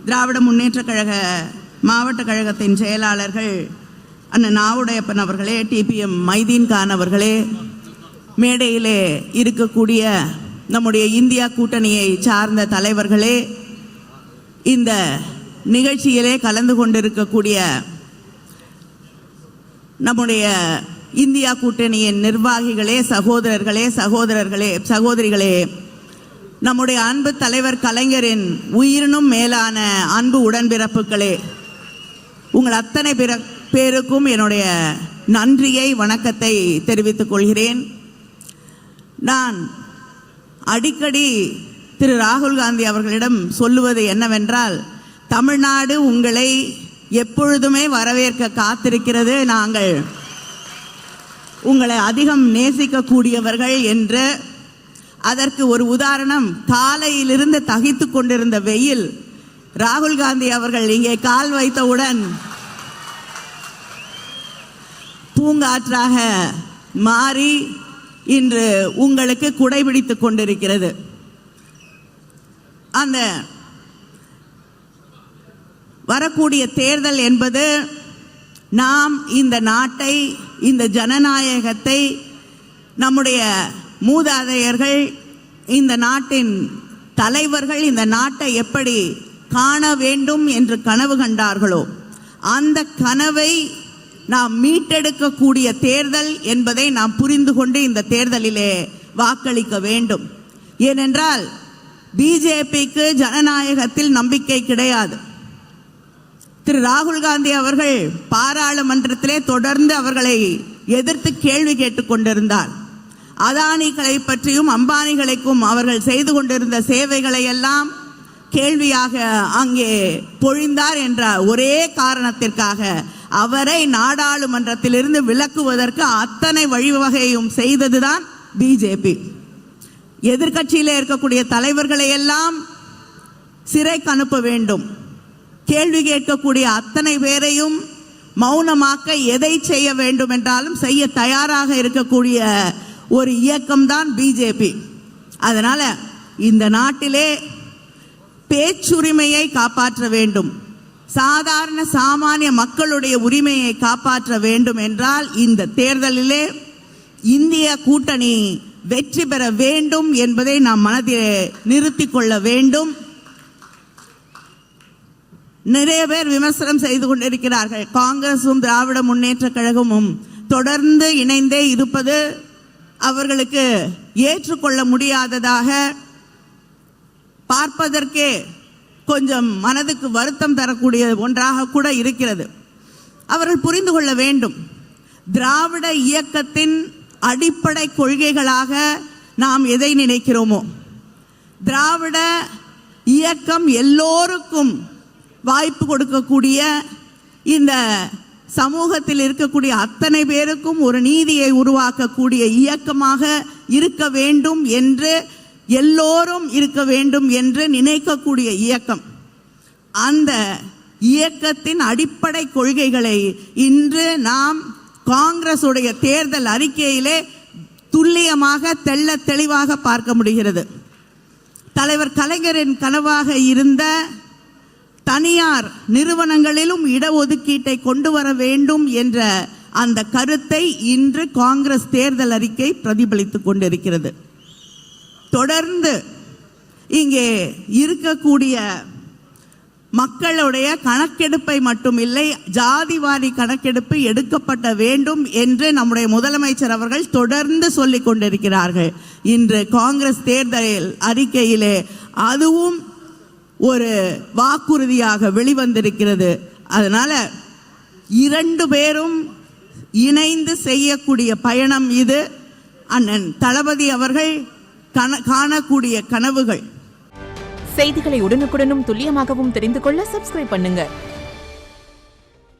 திராவிட முன்னேற்றக் கழக மாவட்ட கழகத்தின் செயலாளர்கள் அண்ணன் நாவுடையப்பன் அவர்களே, டிபிஎம் மைதீன் கான் அவர்களே, மேடையிலே இருக்கக்கூடிய நம்முடைய இந்தியா கூட்டணியை சார்ந்த தலைவர்களே, இந்த நிகழ்ச்சியிலே கலந்து கொண்டிருக்கக்கூடிய நம்முடைய இந்தியா கூட்டணியின் நிர்வாகிகளே, சகோதரிகளே, நம்முடைய அன்பு தலைவர் கலைஞரின் உயிரினும் மேலான அன்பு உடன்பிறப்புகளே, உங்கள் அத்தனை பேருக்கும் என்னுடைய நன்றியை, வணக்கத்தை தெரிவித்துக் கொள்கிறேன். நான் அடிக்கடி திரு ராகுல் காந்தி அவர்களிடம் சொல்லுவது என்னவென்றால், தமிழ்நாடு உங்களை எப்பொழுதுமே வரவேற்க காத்திருக்கிறது, நாங்கள் உங்களை அதிகம் நேசிக்கக்கூடியவர்கள் என்று. அதற்கு ஒரு உதாரணம், காலையிலிருந்து தகித்து கொண்டிருந்த வெயில் ராகுல் காந்தி அவர்கள் இங்கே கால் வைத்தவுடன் பூங்காற்றாக மாறி இன்று உங்களுக்கு குடைபிடித்துக் கொண்டிருக்கிறது. அந்த வரக்கூடிய தேர்தல் என்பது நாம் இந்த நாட்டை, இந்த ஜனநாயகத்தை, நம்முடைய மூதாதையர்கள், இந்த நாட்டின் தலைவர்கள் இந்த நாட்டை எப்படி காண வேண்டும் என்று கனவு கண்டார்களோ, அந்த கனவை நாம் மீட்டெடுக்கக்கூடிய தேர்தல் என்பதை நாம் புரிந்து கொண்டு இந்த தேர்தலிலே வாக்களிக்க வேண்டும். ஏனென்றால் பிஜேபிக்கு ஜனநாயகத்தில் நம்பிக்கை கிடையாது. திரு ராகுல் காந்தி அவர்கள் பாராளுமன்றத்திலே தொடர்ந்து அவர்களை எதிர்த்து கேள்வி கேட்டுக்கொண்டிருந்தார். அதானிகளை பற்றியும் அம்பானிகளுக்கும் அவர்கள் செய்து கொண்டிருந்த சேவைகளை எல்லாம் கேள்வியாக அங்கே பொழிந்தார் என்ற ஒரே காரணத்திற்காக அவரை நாடாளுமன்றத்திலிருந்து விலக்குவதற்கு அத்தனை வழிவகையும் செய்ததுதான் பிஜேபி. எதிர்கட்சியில் இருக்கக்கூடிய தலைவர்களை எல்லாம் சிறைக்கு அனுப்ப வேண்டும், கேள்வி கேட்கக்கூடிய அத்தனை பேரையும் மௌனமாக்க எதை செய்ய வேண்டும் என்றாலும் செய்ய தயாராக இருக்கக்கூடிய ஒரு இயக்கம்தான் பிஜேபி. அதனால இந்த நாட்டிலே பேச்சுரிமையை காப்பாற்ற வேண்டும், சாதாரண சாமானிய மக்களுடைய உரிமையை காப்பாற்ற வேண்டும் என்றால் இந்த தேர்தலிலே இந்திய கூட்டணி வெற்றி பெற வேண்டும் என்பதை நாம் மனதிலே நிறுத்தி கொள்ள வேண்டும். நிறைய பேர் விமர்சனம் செய்து கொண்டிருக்கிறார்கள். காங்கிரசும் திராவிட முன்னேற்ற கழகமும் தொடர்ந்து இணைந்தே இருப்பது அவர்களுக்கு ஏற்றுக்கொள்ள முடியாததாக, பார்ப்பதற்கே கொஞ்சம் மனதுக்கு வருத்தம் தரக்கூடிய ஒன்றாக கூட இருக்கிறது. அவர்கள் புரிந்து கொள்ள வேண்டும், திராவிட இயக்கத்தின் அடிப்படை கொள்கைகளாக நாம் எதை நினைக்கிறோமோ, திராவிட இயக்கம் எல்லோருக்கும் வாய்ப்பு கொடுக்கக்கூடிய, இந்த சமூகத்தில் இருக்கக்கூடிய அத்தனை பேருக்கும் ஒரு நீதியை உருவாக்கக்கூடிய இயக்கமாக இருக்க வேண்டும் என்று, எல்லோரும் இருக்க வேண்டும் என்று நினைக்கக்கூடிய இயக்கம். அந்த இயக்கத்தின் அடிப்படை கொள்கைகளை இன்று நாம் காங்கிரஸ் உடைய தேர்தல் அறிக்கையிலே துல்லியமாக தெள்ள தெளிவாக பார்க்க முடிகிறது. தலைவர் கலைஞரின் கனவாக இருந்த தனியார் நிறுவனங்களிலும் இடஒதுக்கீட்டை கொண்டு வர வேண்டும் என்ற அந்த கருத்தை இன்று காங்கிரஸ் தேர்தல் அறிக்கை பிரதிபலித்துக் கொண்டிருக்கிறது. தொடர்ந்து இங்கே இருக்கக்கூடிய மக்களுடைய கணக்கெடுப்பை மட்டுமில்லை, ஜாதிவாரி கணக்கெடுப்பு எடுக்கப்பட வேண்டும் என்று நம்முடைய முதலமைச்சர் அவர்கள் தொடர்ந்து சொல்லிக் கொண்டிருக்கிறார்கள். இன்று காங்கிரஸ் தேர்தல் அறிக்கையிலே அதுவும் ஒரு வாக்குறுதியாக வெளிவந்திருக்கிறது. அதனால இரண்டு பேரும் இணைந்து செய்யக்கூடிய பயணம் இது. அண்ணன் தளபதி அவர்கள் காணக்கூடிய கனவுகள். செய்திகளை உடனுக்குடனும் துல்லியமாகவும் தெரிந்து கொள்ள சப்ஸ்கிரைப் பண்ணுங்க.